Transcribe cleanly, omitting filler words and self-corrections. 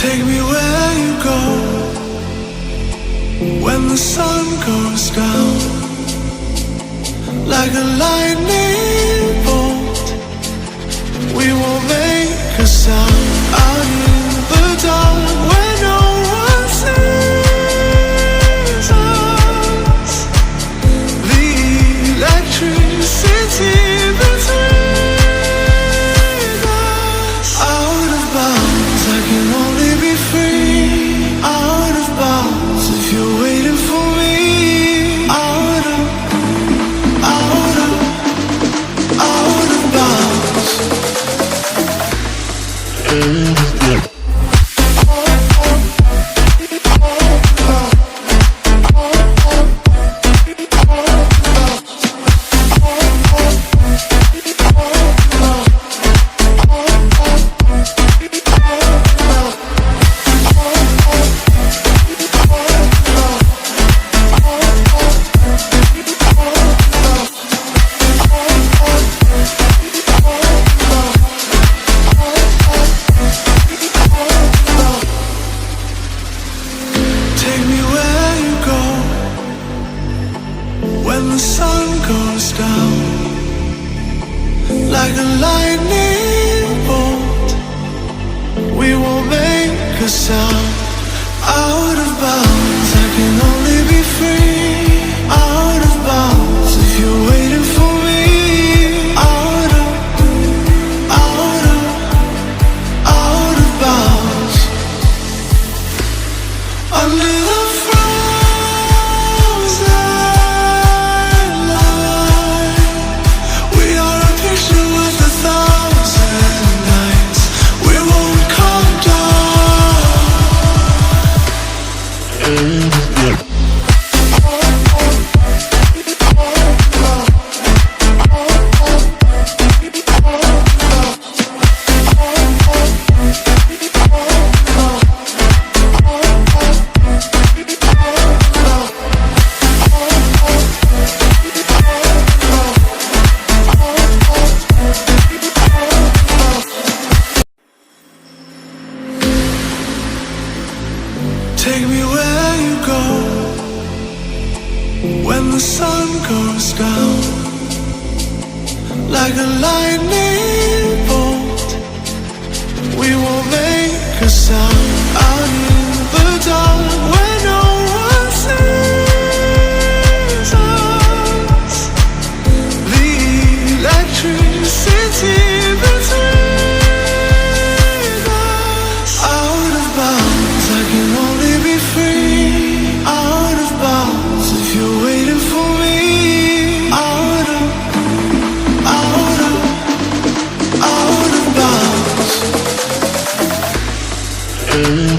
Take me where you go when the sun goes down, like a lightning bolt. We won't make a sound out in the dark where no one sees us. The electricity between us. Out of bounds, I can only be free. Out of bounds, if you're waiting for me. Out of bounds. Take me where you go when the sun goes down, like a lightning bolt. We won't make a sound. Out of bounds, I can only be free. Out of bounds, if you're waiting for me. Out of bounds. Under the frozen light, we are a picture worth 1,000 nights. We won't come down. Take me where you go when the sun goes down, like a lightning bolt. We won't make a sound out in the dark where no one sees us. The electricity between us. Out of bounds, I can only be free. Out of bounds, if you're waiting for me. Out of bounds.